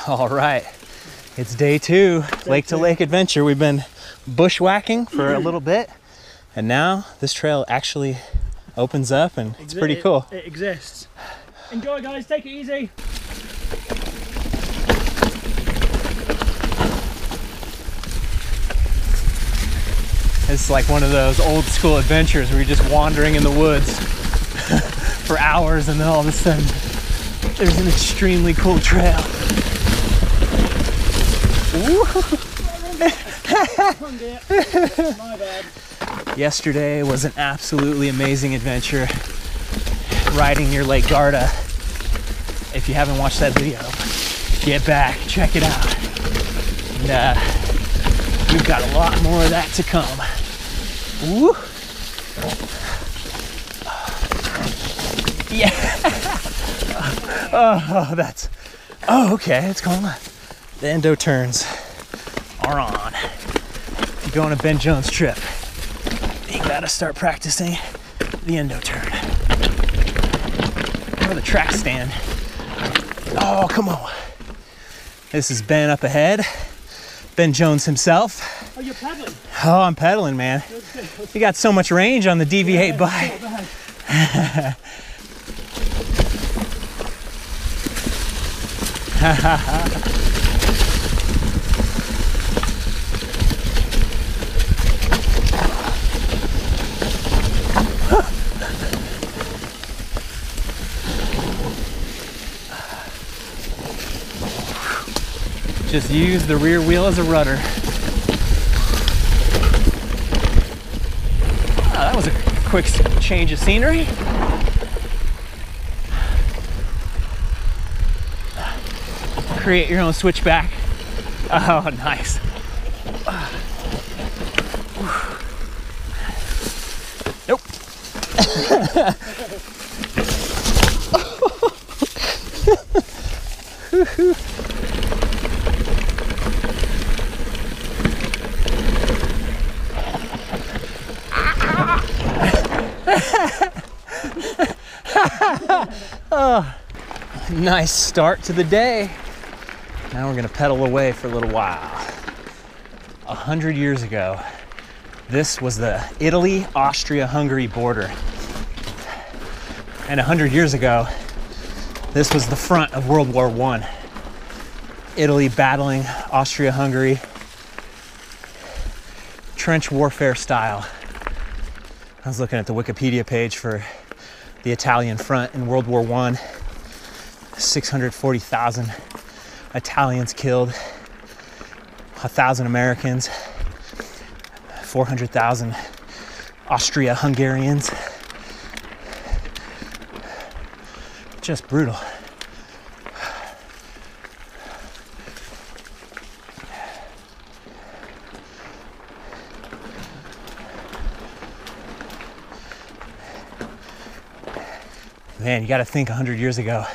All right, it's day 2, lake to lake adventure. We've been bushwhacking for a little bit, and now this trail actually opens up, and it's pretty cool. It exists. Enjoy, guys. Take it easy. It's like one of those old school adventures where you're just wandering in the woods for hours, and then all of a sudden there's an extremely cool trail. My bad. Yesterday was an absolutely amazing adventure riding near Lake Garda. If you haven't watched that video, get back, check it out. And we've got a lot more of that to come. Woo. Yeah. Oh, okay, it's going on. The endo turns are on. If you go on a Ben Jones trip, you gotta start practicing the endo turn. Or the track stand. Oh, come on. This is Ben up ahead. Ben Jones himself. Oh, you're pedaling? Oh, I'm pedaling, man. You got so much range on the DV8 bike. Just use the rear wheel as a rudder. Oh, that was a quick change of scenery. Create your own switchback. Oh, nice. Nope. Oh, nice start to the day. Now we're gonna pedal away for a little while. 100 years ago, this was the Italy-Austria-Hungary border. And 100 years ago, this was the front of World War I. Italy battling Austria-Hungary, trench warfare style. I was looking at the Wikipedia page for the Italian front in World War I. 640,000 Italians killed, 1,000 Americans, 400,000 Austria-Hungarians. Just brutal. Man, you got to think 100 years ago,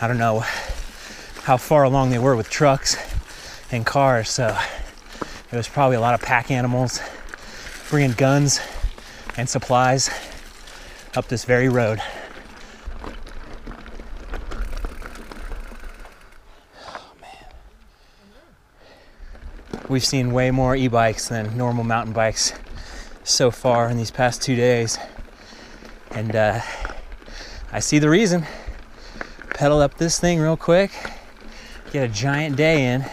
I don't know how far along they were with trucks and cars, so it was probably a lot of pack animals bringing guns and supplies up this very road. Oh, man. We've seen way more e-bikes than normal mountain bikes so far in these past 2 days, and I see the reason. Pedal up this thing real quick, get a giant day in.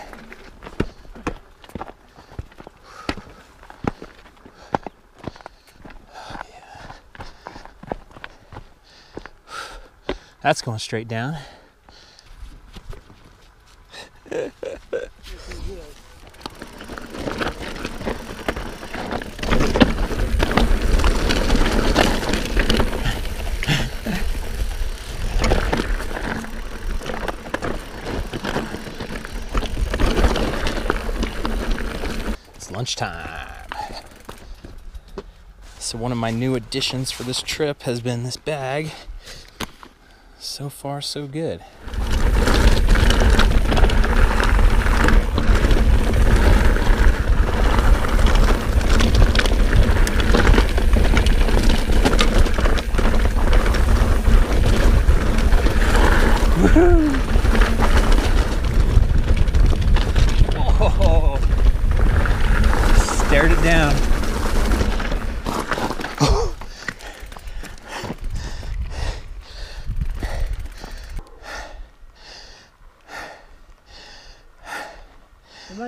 That's going straight down. Lunchtime. So one of my new additions for this trip has been this bag. So far, so good.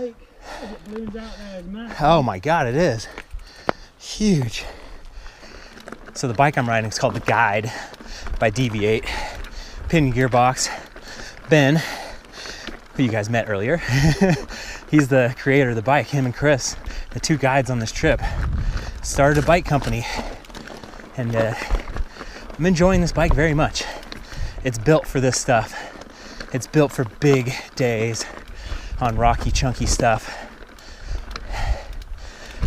lake. As it balloons out there is massive. Oh my God, it is huge. So the bike I'm riding is called the Guide by Deviate. Pinion gearbox. Ben, who you guys met earlier, he's the creator of the bike. Him and Chris, the two guides on this trip, started a bike company, and I'm enjoying this bike very much. It's built for this stuff. It's built for big days on rocky, chunky stuff.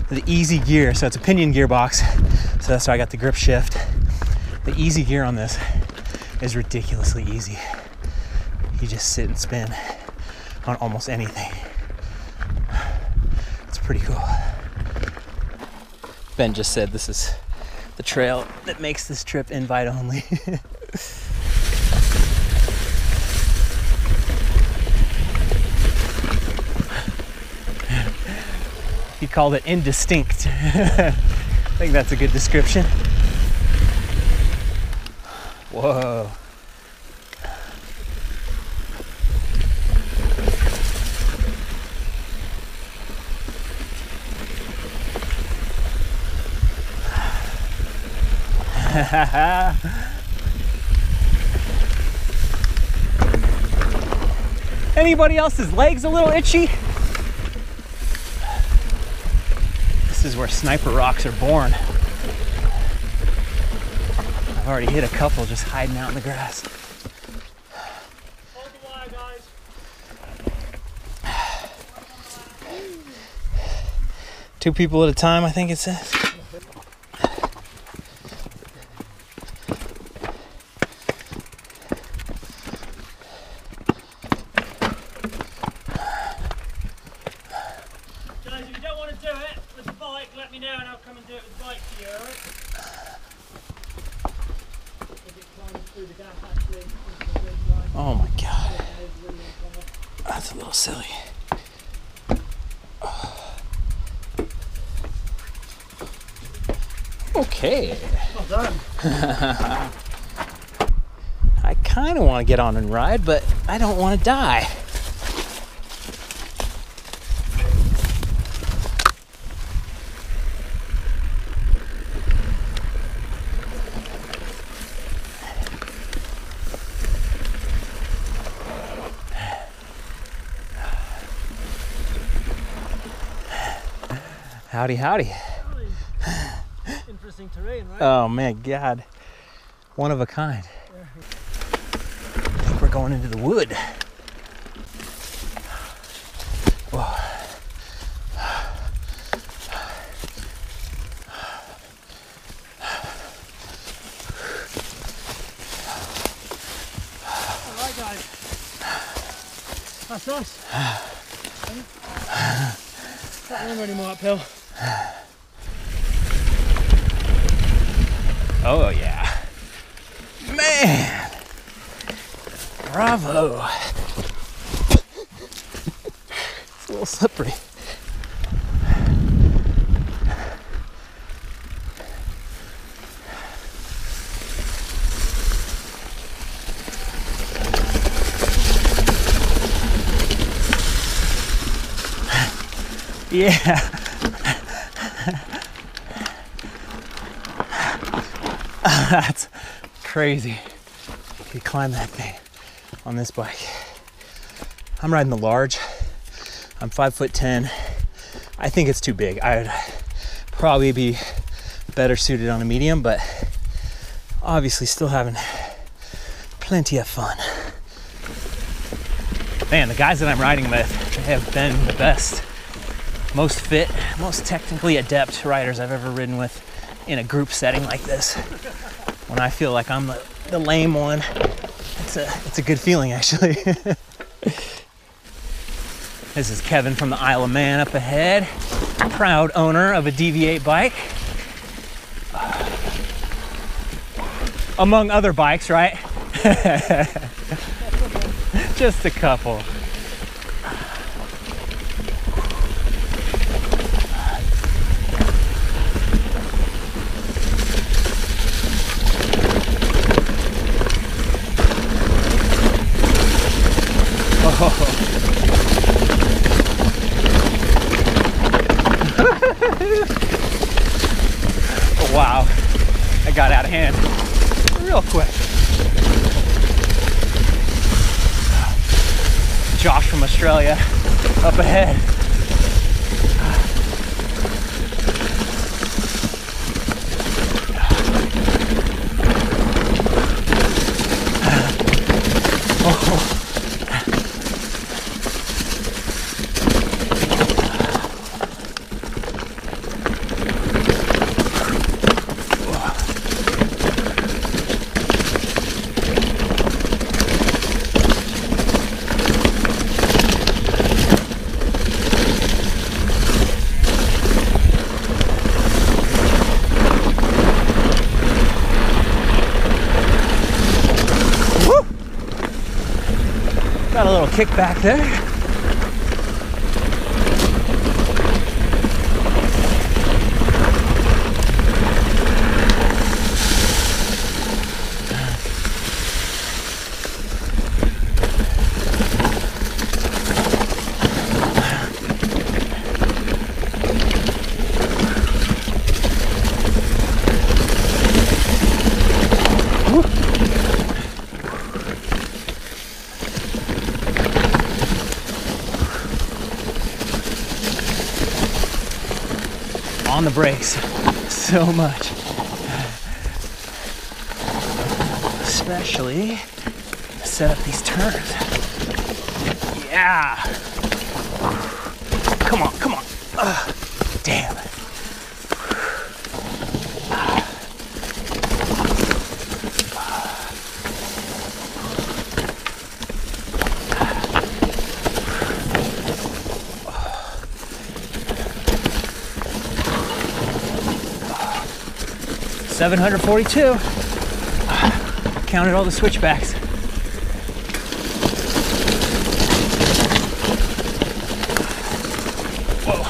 The easy gear, so it's a pinion gearbox, so that's why I got the grip shift. The easy gear on this is ridiculously easy. You just sit and spin on almost anything. It's pretty cool. Ben just said this is the trail that makes this trip invite only. He called it indistinct. I think that's a good description. Whoa. Anybody else's legs a little itchy? This is where sniper rocks are born. I've already hit a couple just hiding out in the grass. Hold the wire, guys. Two people at a time, I think it says. Guys, if you don't want to do it with the bike, let me know and I'll come and do it with the bike for you, alright? If it climbs through the gap actually into the ridge line. Oh my God. That's a little silly. Okay. Well done. I kind of want to get on and ride, but I don't want to die. Howdy, howdy. Interesting terrain, right? Oh man, God. One of a kind. I think we're going into the wood. Whoa. Alright guys. That's us. Can't remember any more uphill. Oh yeah. Man. Bravo. It's a little slippery. Yeah. That's crazy. You climb that thing on this bike. I'm riding the large. I'm 5'10". I think it's too big. I'd probably be better suited on a medium, but obviously still having plenty of fun. Man, the guys that I'm riding with have been the best, most fit, most technically adept riders I've ever ridden with in a group setting like this. When I feel like I'm the lame one, it's a good feeling actually. This is Kevin from the Isle of Man up ahead, proud owner of a Deviate bike. Among other bikes, right? Just a couple. got out of hand real quick. Josh from Australia up ahead. Oh. Got a little kick back there. On the brakes so much, especially to set up these turns. Yeah, come on, come on. Damn. $742. Counted all the switchbacks. Whoa.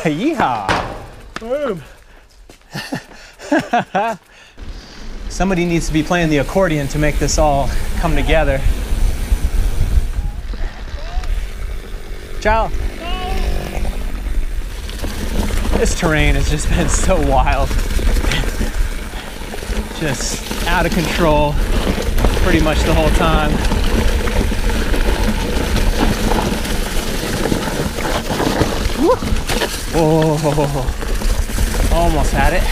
Yeehaw. Boom. Somebody needs to be playing the accordion to make this all come together. Ciao. This terrain has just been so wild. Just out of control pretty much the whole time. Whoa. Almost had it.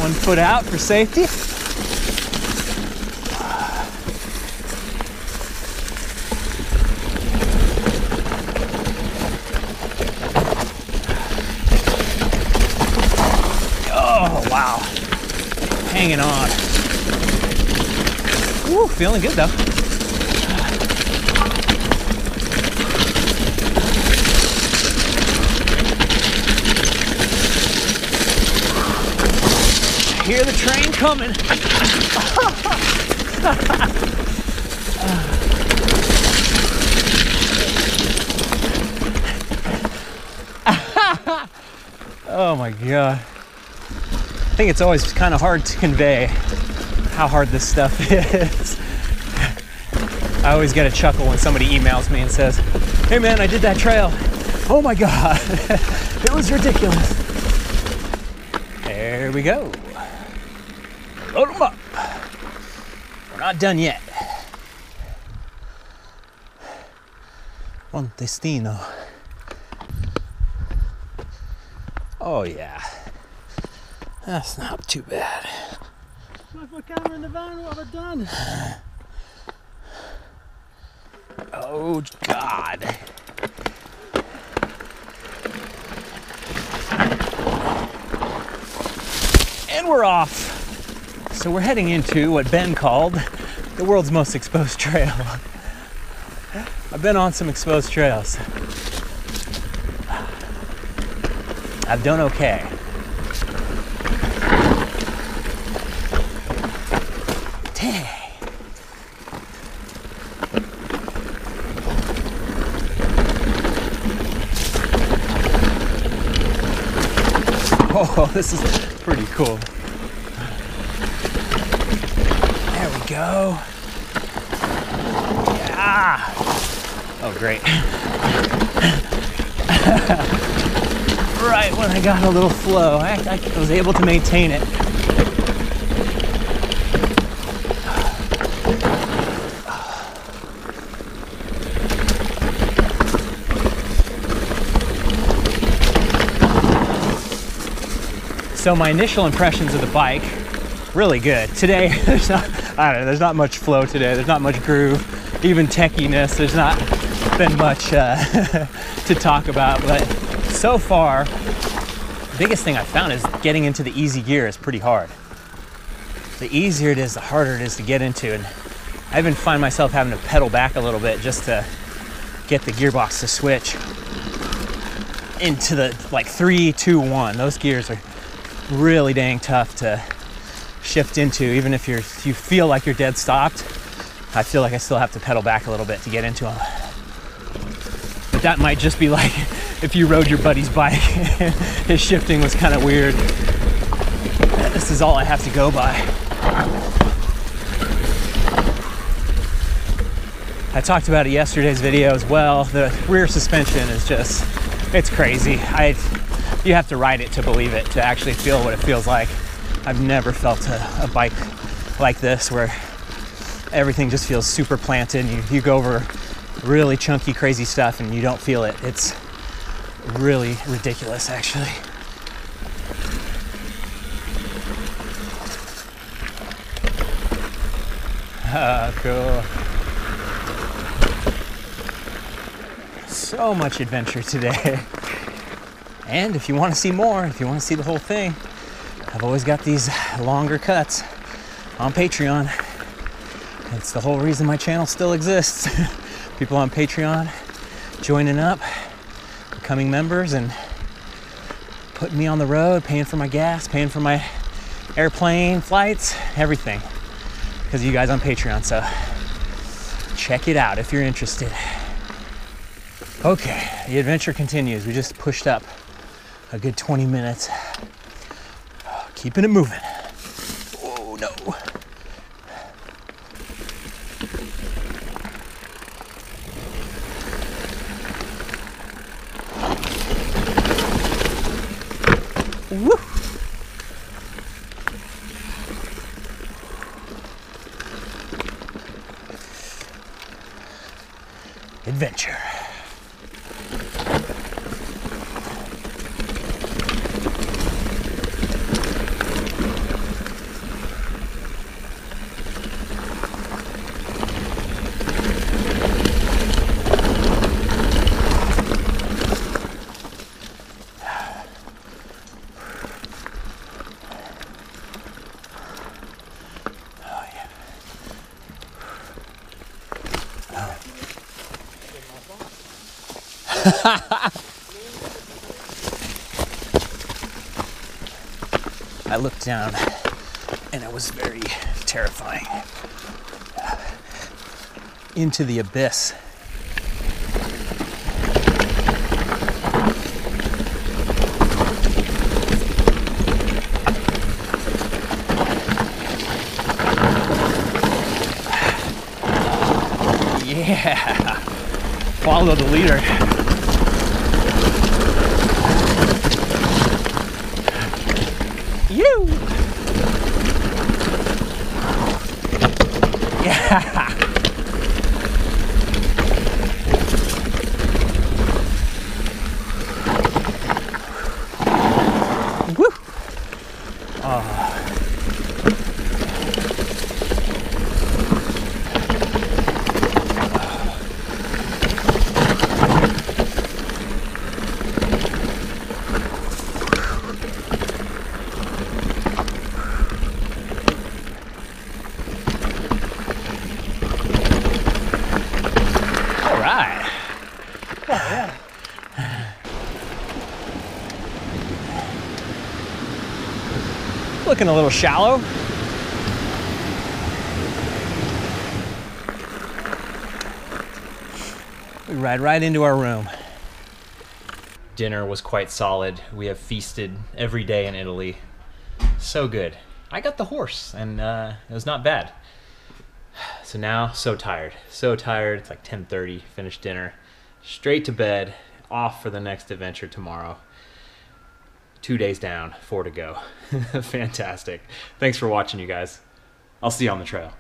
One foot out for safety. Oh, wow. Hanging on. Woo, feeling good though. Hear the train coming. Oh my God. I think it's always kind of hard to convey how hard this stuff is. I always get a chuckle when somebody emails me and says, "Hey man, I did that trail. Oh my God, it was ridiculous." There we go. Load them up. We're not done yet. Buon destino. Oh yeah. That's not too bad. Left my camera in the van, what have I done? Oh God. And we're off. So we're heading into what Ben called the world's most exposed trail. I've been on some exposed trails. I've done okay. day. Oh, this is pretty cool. There we go. Yeah. Oh, great. Right when I got a little flow, I was able to maintain it. So my initial impressions of the bike, really good. Today, there's not much flow today. There's not much groove, even techiness. There's not been much to talk about, but so far, the biggest thing I found is getting into the easy gear is pretty hard. The easier it is, the harder it is to get into, and I even find myself having to pedal back a little bit just to get the gearbox to switch into the like 3, 2, 1. Those gears are really dang tough to shift into. Even if you feel like you're dead stopped, I feel like I still have to pedal back a little bit to get into them. But that might just be like if you rode your buddy's bike, his shifting was kind of weird. This is all I have to go by. I talked about it yesterday's video as well. The rear suspension is just, it's crazy. You have to ride it to believe it, to actually feel what it feels like. I've never felt a bike like this where everything just feels super planted. You go over really chunky, crazy stuff and you don't feel it. It's really ridiculous, actually. Oh, cool. So much adventure today. And if you want to see more, if you want to see the whole thing, I've always got these longer cuts on Patreon. It's the whole reason my channel still exists. People on Patreon joining up, becoming members, and putting me on the road, paying for my gas, paying for my airplane flights, everything. Because of you guys on Patreon, so check it out if you're interested. Okay, the adventure continues. We just pushed up a good 20 minutes. Keeping it moving. Oh no. Woo. Adventure. I looked down and it was very terrifying. Into the abyss. Yeah, follow the leader. You. Yeah. Woo. Oh. Looking a little shallow. we ride right into our room. Dinner was quite solid. We have feasted every day in Italy. So good. I got the horse, and it was not bad. So now, so tired. So tired. It's like 10:30, finished dinner. Straight to bed, off for the next adventure tomorrow. 2 days down, 4 to go. Fantastic. Thanks for watching, you guys. I'll see you on the trail.